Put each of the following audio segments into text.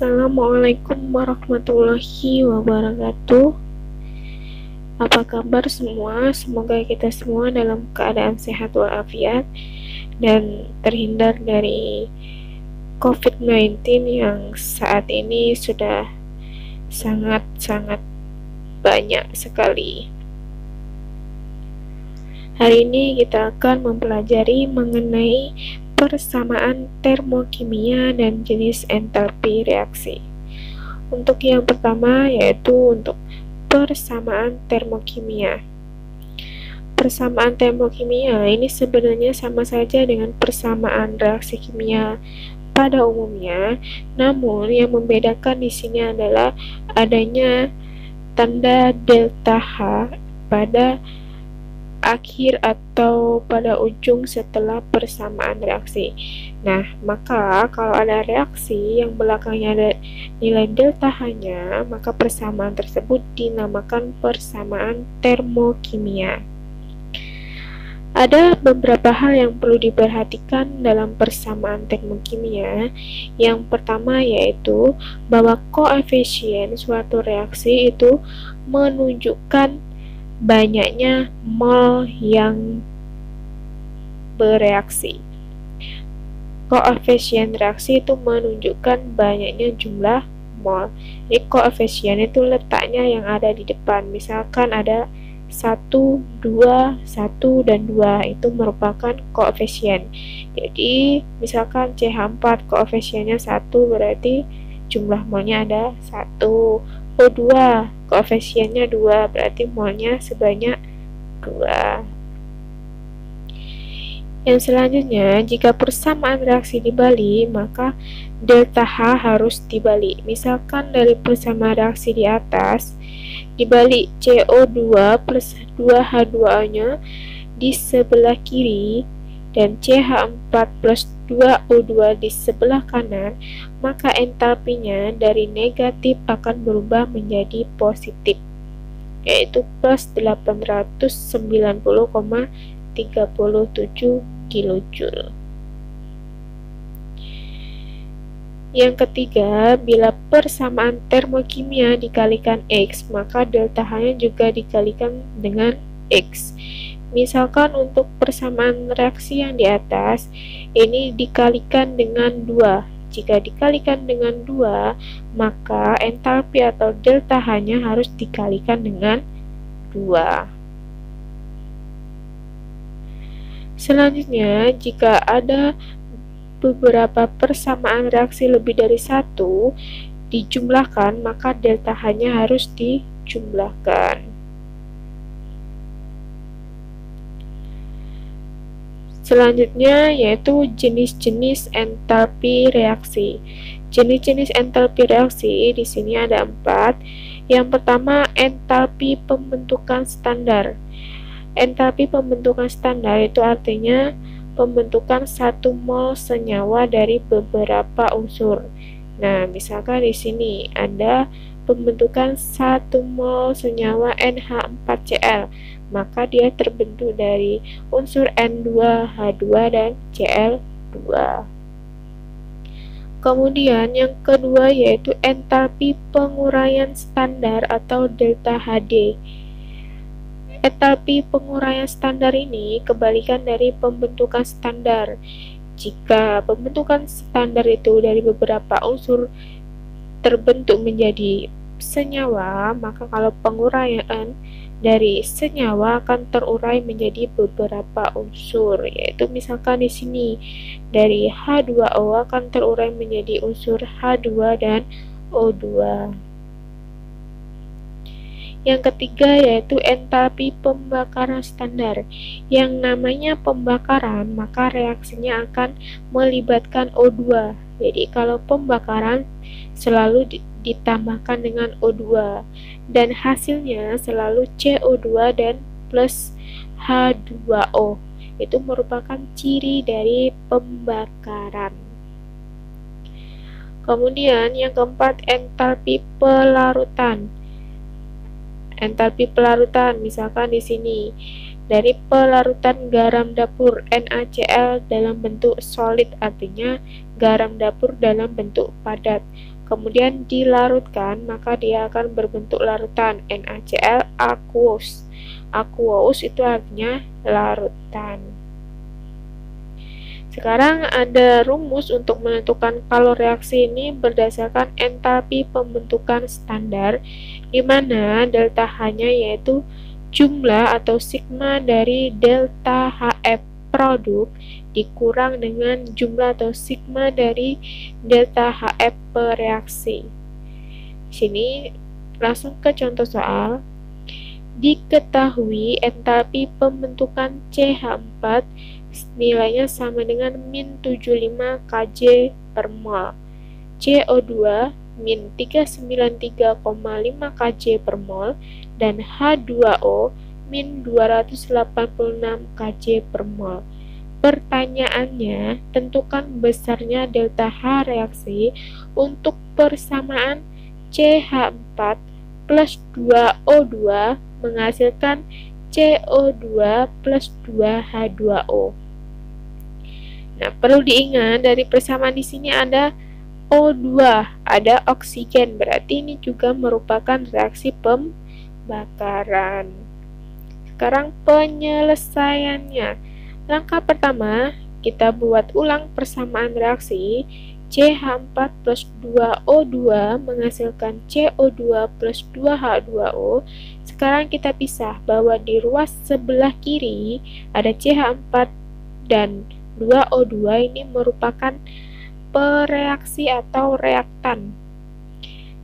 Assalamualaikum warahmatullahi wabarakatuh. Apa kabar semua? Semoga kita semua dalam keadaan sehat walafiat dan terhindar dari COVID-19 yang saat ini sudah sangat-sangat banyak sekali. Hari ini kita akan mempelajari mengenai persamaan termokimia dan jenis entalpi reaksi. Untuk yang pertama yaitu untuk persamaan termokimia. Persamaan termokimia ini sebenarnya sama saja dengan persamaan reaksi kimia pada umumnya, namun yang membedakan di sini adalah adanya tanda delta H pada akhir atau pada ujung setelah persamaan reaksi. Nah, maka kalau ada reaksi yang belakangnya ada nilai delta H-nya, maka persamaan tersebut dinamakan persamaan termokimia. Ada beberapa hal yang perlu diperhatikan dalam persamaan termokimia. Yang pertama yaitu bahwa koefisien suatu reaksi itu menunjukkan banyaknya mol yang bereaksi. Koefisien reaksi itu menunjukkan banyaknya jumlah mol. Jadi koefisien itu letaknya yang ada di depan. Misalkan ada 1, 2, 1, dan 2 itu merupakan koefisien. Jadi misalkan CH4 koefisiennya 1 berarti jumlah molnya ada 1. O2 koefisiennya 2 berarti molnya sebanyak 2. Yang selanjutnya, jika persamaan reaksi dibalik, maka delta H harus dibalik. Misalkan dari persamaan reaksi di atas, dibalik CO2 plus 2H2O-nya di sebelah kiri dan CH4 plus 2O2 di sebelah kanan, maka entalpinya dari negatif akan berubah menjadi positif, yaitu plus 890,37 kilojoule. Yang ketiga, bila persamaan termokimia dikalikan X, maka delta H-nya juga dikalikan dengan X. Misalkan untuk persamaan reaksi yang di atas, ini dikalikan dengan 2. Jika dikalikan dengan 2, maka entalpi atau delta H-nya harus dikalikan dengan 2. Selanjutnya, jika ada beberapa persamaan reaksi lebih dari 1 dijumlahkan, maka delta H-nya harus dijumlahkan. Selanjutnya yaitu jenis-jenis entalpi reaksi. Jenis-jenis entalpi reaksi di sini ada 4. Yang pertama, entalpi pembentukan standar. Entalpi pembentukan standar itu artinya pembentukan 1 mol senyawa dari beberapa unsur. Nah, misalkan di sini ada pembentukan 1 mol senyawa NH4Cl, maka dia terbentuk dari unsur N2H2 dan Cl2. Kemudian yang kedua yaitu entalpi penguraian standar atau delta HD. Entalpi penguraian standar ini kebalikan dari pembentukan standar. Jika pembentukan standar itu dari beberapa unsur terbentuk menjadi senyawa, maka kalau penguraian dari senyawa akan terurai menjadi beberapa unsur, yaitu misalkan di sini dari H2O akan terurai menjadi unsur H2 dan O2. Yang ketiga yaitu entalpi pembakaran standar. Yang namanya pembakaran, maka reaksinya akan melibatkan O2. Jadi kalau pembakaran selalu ditambahkan dengan O2 dan hasilnya selalu CO2 dan plus H2O. Itu merupakan ciri dari pembakaran. Kemudian yang keempat, entalpi pelarutan. Entalpi pelarutan, misalkan di sini dari pelarutan garam dapur NaCl dalam bentuk solid, artinya garam dapur dalam bentuk padat, kemudian dilarutkan, maka dia akan berbentuk larutan NaCl aqueous. Aqueous itu artinya larutan. Sekarang ada rumus untuk menentukan kalau reaksi ini berdasarkan entalpi pembentukan standar, di mana delta H-nya yaitu jumlah atau sigma dari delta HF produk dikurang dengan jumlah atau sigma dari delta HF pereaksi. Di sini langsung ke contoh soal. Diketahui entalpi pembentukan CH4 nilainya sama dengan min 75 Kj per mol. CO2 min 393,5 Kj per mol dan H2O min 286 Kj per mol. Pertanyaannya, tentukan besarnya delta H reaksi untuk persamaan CH4 plus 2O2 menghasilkan CO2 plus 2H2O. Nah, perlu diingat dari persamaan di sini ada O2, ada oksigen, berarti ini juga merupakan reaksi pembakaran. Sekarang penyelesaiannya. Langkah pertama, kita buat ulang persamaan reaksi. CH4 plus 2O2 menghasilkan CO2 plus 2H2O. Sekarang kita pisah bahwa di ruas sebelah kiri ada CH4 dan 2O2 ini merupakan pereaksi atau reaktan.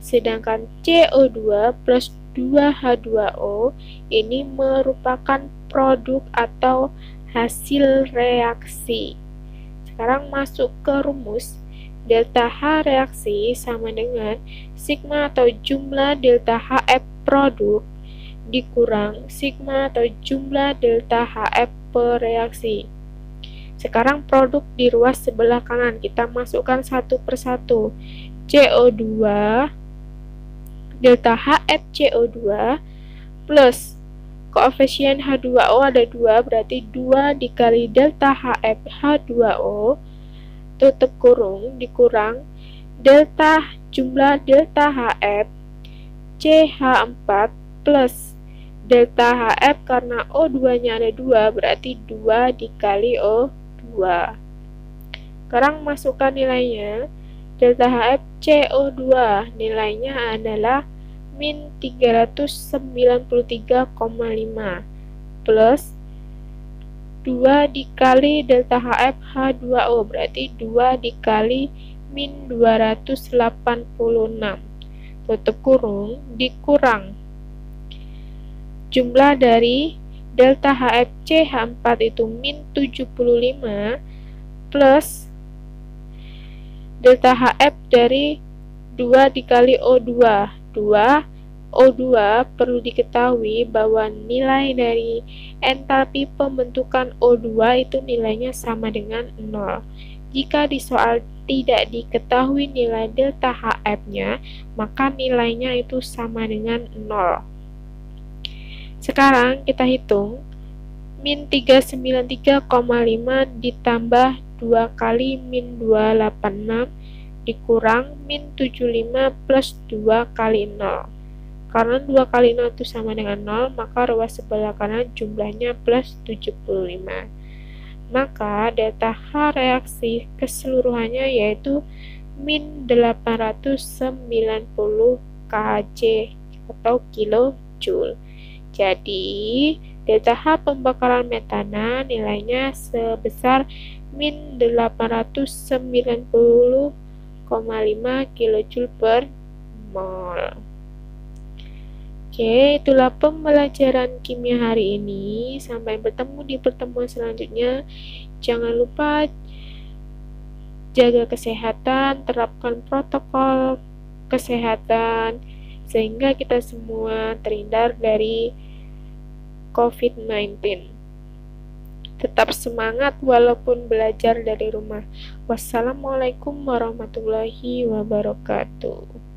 Sedangkan CO2 plus 2H2O ini merupakan produk atau hasil reaksi. Sekarang masuk ke rumus. Delta H reaksi sama dengan sigma atau jumlah delta HF produk dikurang sigma atau jumlah delta HF pereaksi. Sekarang produk di ruas sebelah kanan kita masukkan satu persatu. CO2 delta HF CO2 plus koefisien H2O ada 2, berarti 2 dikali delta HF H2O tutup kurung dikurang delta jumlah delta HF CH4 plus delta HF karena O2 nya ada 2, berarti 2 dikali O2. Sekarang masukkan nilainya. Delta HF CO2 nilainya adalah min 393,5 plus 2 dikali delta HF H2O, berarti 2 dikali min 286 tutup kurung dikurang jumlah dari delta HF CH4 itu min 75 plus delta HF dari 2 dikali O2. 2 O2 perlu diketahui bahwa nilai dari entalpi pembentukan O2 itu nilainya sama dengan 0. Jika di soal tidak diketahui nilai delta HF-nya, maka nilainya itu sama dengan 0. Sekarang kita hitung min 393,5 ditambah 2 kali min 286 dikurang min 75 plus 2 kali 0. Karena 2 kali 0 itu sama dengan 0, maka ruas sebelah kanan jumlahnya plus 75. Maka delta H reaksi keseluruhannya yaitu min 890 Kj atau kilojoule. Jadi, delta H pembakaran metana nilainya sebesar min 890,5 kJ per mol. Oke, itulah pembelajaran kimia hari ini. Sampai bertemu di pertemuan selanjutnya. Jangan lupa jaga kesehatan, terapkan protokol kesehatan, sehingga kita semua terhindar dari COVID-19. Tetap semangat walaupun belajar dari rumah. Wassalamualaikum warahmatullahi wabarakatuh.